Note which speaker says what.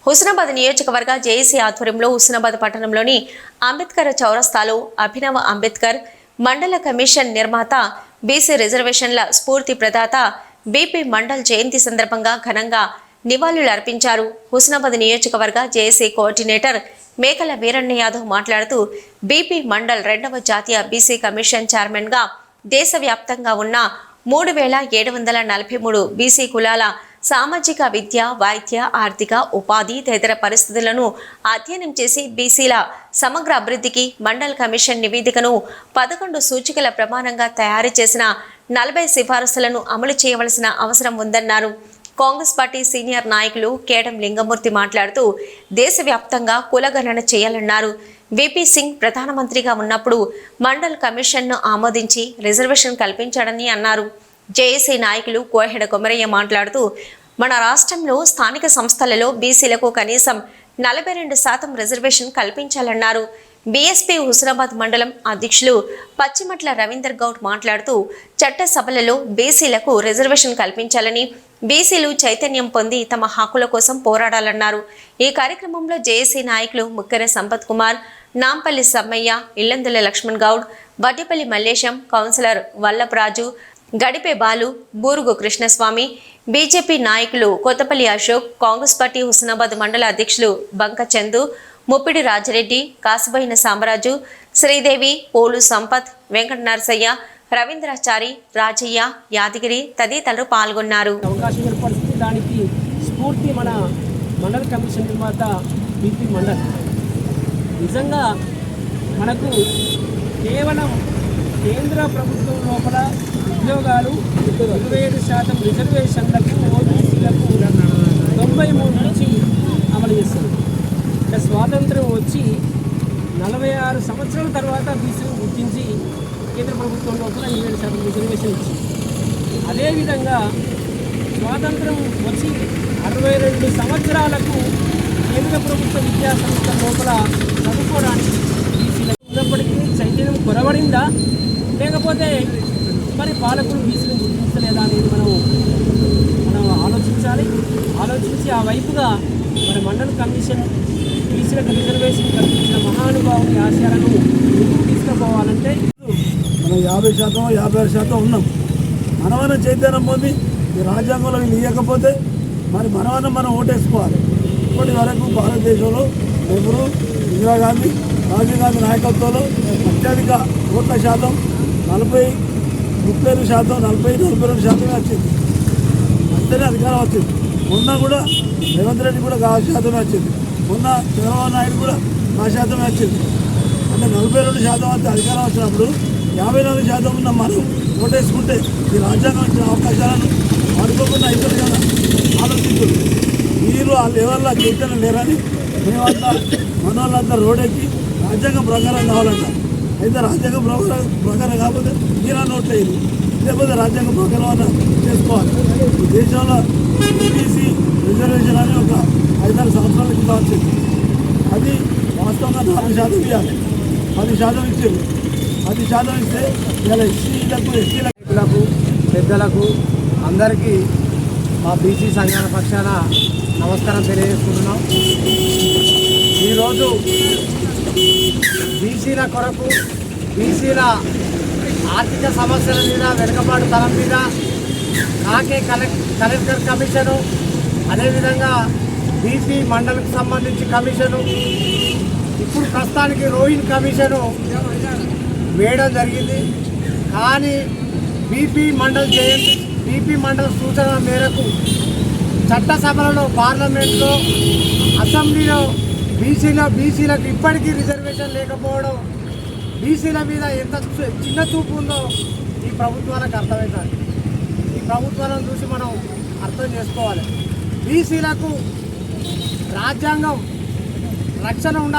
Speaker 1: హుస్నాబాద్ నియోజకవర్గ జేఏసీ ఆధ్వర్యంలో హుస్నాబాద్ పట్టణంలోని అంబేద్కర్ చౌరస్తాలో అభినవ్ అంబేద్కర్ మండల కమిషన్ నిర్మాత బీసీ రిజర్వేషన్ల స్ఫూర్తి ప్రదాత బీపీ మండల్ జయంతి సందర్భంగా ఘనంగా నివాళులు అర్పించారు. హుస్నాబాద్ నియోజకవర్గ జేఏసీ కోఆర్డినేటర్ మేకల వీరన్న యాదవ్ మాట్లాడుతూ బీపీ మండల్ 2వ జాతీయ బీసీ కమిషన్ చైర్మన్గా దేశవ్యాప్తంగా ఉన్న 3743 బీసీ కులాల సామాజిక విద్య, వైద్య, ఆర్థిక, ఉపాధి తదితర పరిస్థితులను అధ్యయనం చేసి బీసీల సమగ్ర అభివృద్ధికి మండల్ కమిషన్ నివేదికను 11 సూచికల ప్రమాణంగా తయారు చేసిన 40 సిఫారసులను అమలు చేయవలసిన అవసరం ఉందన్నారు. కాంగ్రెస్ పార్టీ సీనియర్ నాయకులు కేడం లింగమూర్తి మాట్లాడుతూ దేశవ్యాప్తంగా కులగణన చేయాలన్నారు. వీపీ సింగ్ ప్రధానమంత్రిగా ఉన్నప్పుడు మండల్ కమిషన్ను ఆమోదించి రిజర్వేషన్ కల్పించాడని అన్నారు. జేఏసీ నాయకులు కోహెడ కొమరయ్య మాట్లాడుతూ మన రాష్ట్రంలో స్థానిక సంస్థలలో బీసీలకు కనీసం 42% రిజర్వేషన్ కల్పించాలన్నారు. బీఎస్పీ హుస్నాబాద్ మండలం అధ్యక్షులు పచ్చిమట్ల రవీందర్ గౌడ్ మాట్లాడుతూ చట్టసభలలో బీసీలకు రిజర్వేషన్ కల్పించాలని, బీసీలు చైతన్యం పొంది తమ హక్కుల కోసం పోరాడాలన్నారు. ఈ కార్యక్రమంలో జేఏసీ నాయకులు ముక్కెర సంపత్ కుమార్, నాంపల్లి సమ్మయ్య, ఇల్లందుల లక్ష్మణ్ గౌడ్, వడ్డేపల్లి మల్లేశం, కౌన్సిలర్ వల్లభరాజు, గడిపే బాలు, బూరుగు కృష్ణస్వామి, బీజేపీ నాయకులు కొత్తపల్లి అశోక్, కాంగ్రెస్ పార్టీ హుస్నాబాద్ మండల అధ్యక్షులు బంక చందు, ముప్పిడి రాజిరెడ్డి, కాసుబైన సామరాజు, శ్రీదేవి, పోలు సంపత్, వెంకట నరసయ్య, రవీంద్రాచారి, రాజయ్య, యాదగిరి తదితరులు పాల్గొన్నారు.
Speaker 2: అవకాశం ఏర్పడుతుంది. దానికి స్ఫూర్తి మన మండల కమిషన్ నిర్మాత బీపీ మండల్. నిజంగా మనకు కేవలం కేంద్ర ప్రభుత్వం లోపల ఉద్యోగాలు 27% రిజర్వేషన్లకు ఓబీసీలకు 93 నుంచి అమలు చేస్తుంది. ఇక స్వాతంత్రం వచ్చి 46 సంవత్సరాల తర్వాత బీసీని గుర్తించి కేంద్ర ప్రభుత్వం లోపల 7% రిజర్వేషన్ ఇచ్చింది. అదేవిధంగా స్వాతంత్రం వచ్చి 62 సంవత్సరాలకు కేంద్ర ప్రభుత్వ విద్యా సంస్థ లోపల చదువుకోవడానికి బీసీలకు ఉన్నప్పటికీ చైతన్యం కొరవడిందా, లేకపోతే మరి పాలకులు బీసీలను గుర్తించలేదా అనేది మనం ఆలోచించి ఆ వైపుగా మన మండల కమిషన్ బీసీలకు రిజర్వేషన్ కల్పించిన మహానుభావుని ఆశయాలను ముందుకు తీసుకుపోవాలంటే
Speaker 3: మనం 50%, 56% ఉన్నాం. మనమన్న చైతన్యం పొంది ఈ రాజ్యాంగంలో ఇవ్వకపోతే మరి మనం ఓటేసుకోవాలి. ఇప్పటి వరకు భారతదేశంలో నెహ్రూ, ఇందిరాగాంధీ, రాజీవ్ గాంధీ నాయకత్వంలో అత్యధిక ఓట్ల శాతం 32%, 42% వచ్చింది. అంతనే అధికారం వచ్చింది. మొన్న కూడా రేవంత్ రెడ్డి కూడా ఆ శాతమే వచ్చింది. మొన్న చంద్రబాబు నాయుడు కూడా ఆ శాతమే వచ్చింది. అంటే 42% వచ్చి అధికారం వచ్చినప్పుడు 54% ఉన్న మనం ఓటేసుకుంటే ఈ రాజ్యాంగం ఇచ్చిన అవకాశాలను వాడుకోకుండా అయిపోతుంది కదా. ఆలోచించారు మీరు ఆ లెవెల్లో చైతన్యం లేరని మేమంతా మన వాళ్ళంతా రోడ్డెక్కి రాజ్యాంగం ప్రకారం కావాలంట. అయితే రాజ్యాంగం ప్రకారం కాకపోతే మీరు నోట్ లేదు, లేకపోతే రాజ్యాంగం ప్రకారం అన్న చేసుకోవాలి. ఈ దేశంలో ఈబీసీ రిజర్వేషన్ అని ఒక 5-6 సంవత్సరాల కింద వచ్చింది. అది వాస్తవంగా 4% ఇవ్వాలి. 10% ఇచ్చారు. 10% ఇస్తే ఇలా ఎస్సీలకు, ఎస్టీలకు,
Speaker 2: పెద్దలకు అందరికీ మా బీసీ సంఘాల పక్షాన నమస్కారం తెలియజేసుకుంటున్నాం. ఈరోజు బీసీల కొరకు, బీసీల ఆర్థిక సమస్యల మీద, వెనుకబాటుతనం మీద కాకే కలెక్టర్ కమిషను, అదేవిధంగా బీపీ మండలికి సంబంధించి కమిషను, ఇప్పుడు ప్రస్తుతానికి రోహిన్ కమిషను వేయడం జరిగింది. కానీ బీపీ మండల్ సూచన మేరకు చట్టసభలలో, పార్లమెంట్లో, అసెంబ్లీలో బీసీలకు ఇప్పటికీ రిజర్వేషన్ లేకపోవడం, బీసీల మీద ఎంత చిన్న చూపు ఉందో ఈ ప్రభుత్వాలకు అర్థమవుతుంది. ఈ ప్రభుత్వాలను చూసి మనం అర్థం చేసుకోవాలి. బీసీలకు రాజ్యాంగం రక్షణ ఉండాలి.